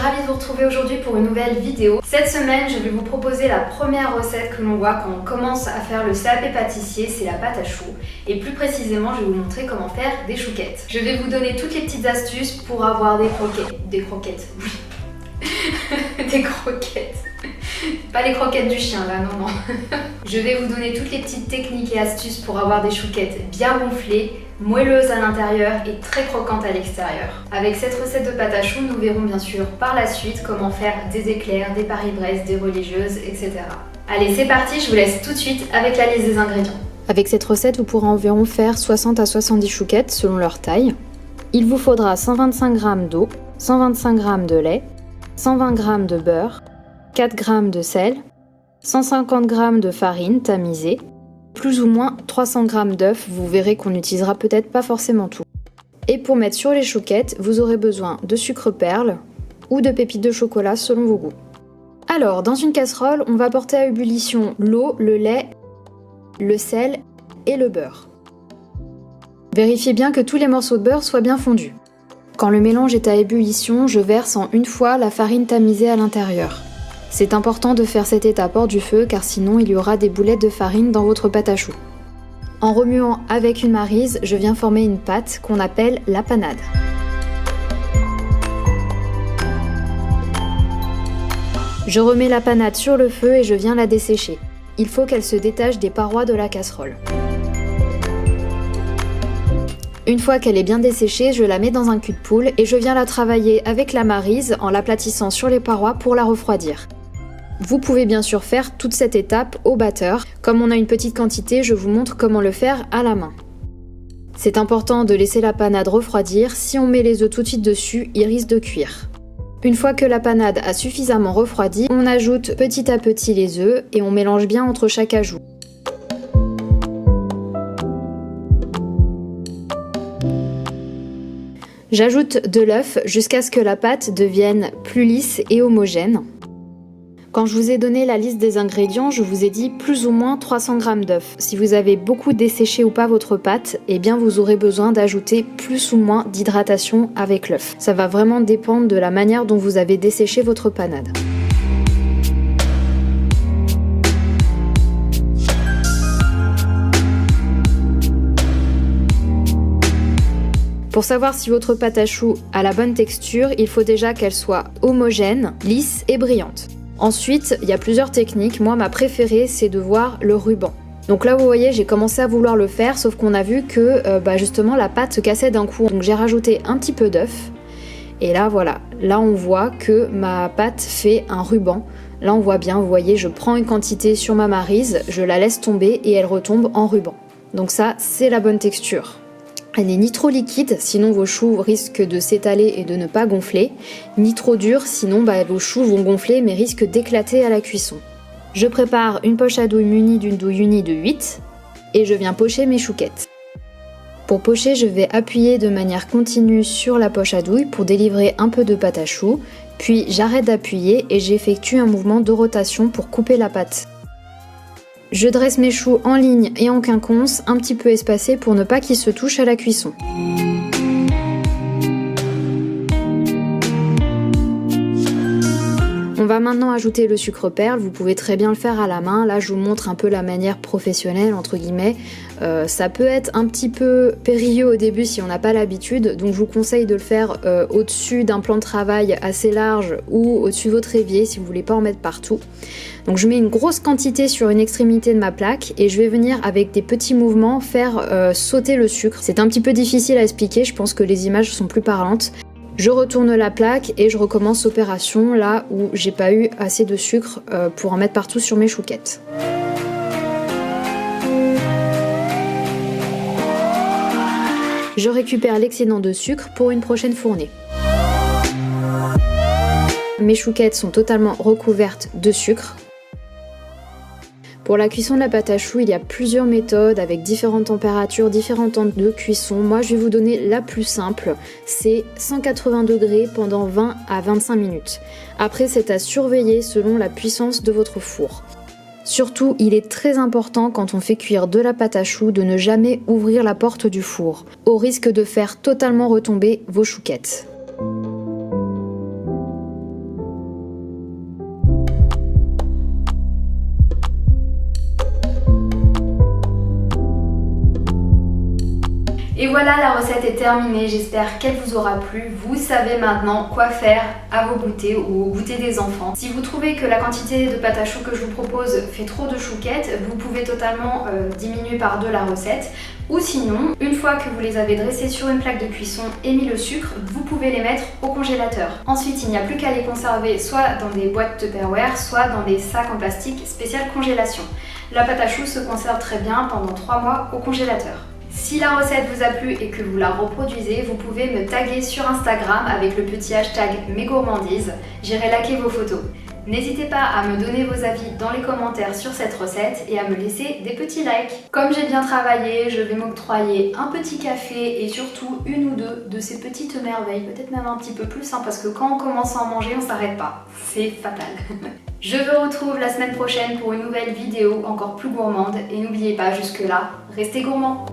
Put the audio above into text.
ravie de vous retrouver aujourd'hui pour une nouvelle vidéo. Cette semaine, je vais vous proposer la première recette que l'on voit quand on commence à faire le CAP pâtissier, c'est la pâte à choux. Et plus précisément, je vais vous montrer comment faire des chouquettes. Je vais vous donner toutes les petites astuces pour avoir des croquettes. Des croquettes, oui. Des croquettes. Pas les croquettes du chien là, non. Je vais vous donner toutes les petites techniques et astuces pour avoir des chouquettes bien gonflées, moelleuses à l'intérieur et très croquantes à l'extérieur. Avec cette recette de pâte à choux, nous verrons bien sûr par la suite comment faire des éclairs, des Paris-Brest, des religieuses, etc. Allez, c'est parti, je vous laisse tout de suite avec la liste des ingrédients. Avec cette recette, vous pourrez environ faire 60 à 70 chouquettes selon leur taille. Il vous faudra 125 g d'eau, 125 g de lait, 120 g de beurre, 4 g de sel, 150 g de farine tamisée, plus ou moins 300 g d'œufs, vous verrez qu'on n'utilisera peut-être pas forcément tout. Et pour mettre sur les chouquettes, vous aurez besoin de sucre perle ou de pépites de chocolat selon vos goûts. Alors, dans une casserole, on va porter à ébullition l'eau, le lait, le sel et le beurre. Vérifiez bien que tous les morceaux de beurre soient bien fondus. Quand le mélange est à ébullition, je verse en une fois la farine tamisée à l'intérieur. C'est important de faire cette étape hors du feu car sinon il y aura des boulettes de farine dans votre pâte à choux. En remuant avec une maryse, je viens former une pâte qu'on appelle la panade. Je remets la panade sur le feu et je viens la dessécher. Il faut qu'elle se détache des parois de la casserole. Une fois qu'elle est bien desséchée, je la mets dans un cul de poule et je viens la travailler avec la maryse en l'aplatissant sur les parois pour la refroidir. Vous pouvez bien sûr faire toute cette étape au batteur. Comme on a une petite quantité, je vous montre comment le faire à la main. C'est important de laisser la panade refroidir. Si on met les œufs tout de suite dessus, ils risquent de cuire. Une fois que la panade a suffisamment refroidi, on ajoute petit à petit les œufs et on mélange bien entre chaque ajout. J'ajoute de l'œuf jusqu'à ce que la pâte devienne plus lisse et homogène. Quand je vous ai donné la liste des ingrédients, je vous ai dit plus ou moins 300 g d'œufs. Si vous avez beaucoup desséché ou pas votre pâte, eh bien vous aurez besoin d'ajouter plus ou moins d'hydratation avec l'œuf. Ça va vraiment dépendre de la manière dont vous avez desséché votre panade. Pour savoir si votre pâte à choux a la bonne texture, il faut déjà qu'elle soit homogène, lisse et brillante. Ensuite, il y a plusieurs techniques. Moi, ma préférée, c'est de voir le ruban. Donc là, vous voyez, j'ai commencé à vouloir le faire, sauf qu'on a vu que justement la pâte se cassait d'un coup. Donc j'ai rajouté un petit peu d'œuf. Et là, voilà. Là, on voit que ma pâte fait un ruban. Là, on voit bien, vous voyez, je prends une quantité sur ma maryse, je la laisse tomber et elle retombe en ruban. Donc ça, c'est la bonne texture. Elle n'est ni trop liquide, sinon vos choux risquent de s'étaler et de ne pas gonfler, ni trop dure, sinon vos choux vont gonfler mais risquent d'éclater à la cuisson. Je prépare une poche à douille munie d'une douille unie de 8 et je viens pocher mes chouquettes. Pour pocher, je vais appuyer de manière continue sur la poche à douille pour délivrer un peu de pâte à choux, puis j'arrête d'appuyer et j'effectue un mouvement de rotation pour couper la pâte. Je dresse mes choux en ligne et en quinconce, un petit peu espacés pour ne pas qu'ils se touchent à la cuisson. On va maintenant ajouter le sucre perle, vous pouvez très bien le faire à la main, là je vous montre un peu la manière professionnelle entre guillemets. Ça peut être un petit peu périlleux au début si on n'a pas l'habitude, donc je vous conseille de le faire au-dessus d'un plan de travail assez large ou au-dessus de votre évier si vous voulez pas en mettre partout. Donc je mets une grosse quantité sur une extrémité de ma plaque et je vais venir avec des petits mouvements faire sauter le sucre. C'est un petit peu difficile à expliquer, je pense que les images sont plus parlantes. Je retourne la plaque et je recommence l'opération là où j'ai pas eu assez de sucre pour en mettre partout sur mes chouquettes. Je récupère l'excédent de sucre pour une prochaine fournée. Mes chouquettes sont totalement recouvertes de sucre. Pour la cuisson de la pâte à choux, il y a plusieurs méthodes avec différentes températures, différents temps de cuisson. Moi, je vais vous donner la plus simple, c'est 180 degrés pendant 20 à 25 minutes. Après, c'est à surveiller selon la puissance de votre four. Surtout, il est très important quand on fait cuire de la pâte à choux de ne jamais ouvrir la porte du four, au risque de faire totalement retomber vos chouquettes. Et voilà, la recette est terminée, j'espère qu'elle vous aura plu. Vous savez maintenant quoi faire à vos goûters ou au goûter des enfants. Si vous trouvez que la quantité de pâte à choux que je vous propose fait trop de chouquettes, vous pouvez totalement diminuer par 2 la recette. Ou sinon, une fois que vous les avez dressées sur une plaque de cuisson et mis le sucre, vous pouvez les mettre au congélateur. Ensuite, il n'y a plus qu'à les conserver soit dans des boîtes Tupperware, soit dans des sacs en plastique spécial congélation. La pâte à choux se conserve très bien pendant 3 mois au congélateur. Si la recette vous a plu et que vous la reproduisez, vous pouvez me taguer sur Instagram avec le petit hashtag mesgourmandises. J'irai liker vos photos. N'hésitez pas à me donner vos avis dans les commentaires sur cette recette et à me laisser des petits likes. Comme j'ai bien travaillé, je vais m'octroyer un petit café et surtout 1 ou 2 de ces petites merveilles, peut-être même un petit peu plus, parce que quand on commence à en manger, on s'arrête pas. C'est fatal. Je vous retrouve la semaine prochaine pour une nouvelle vidéo encore plus gourmande et n'oubliez pas jusque là, restez gourmands.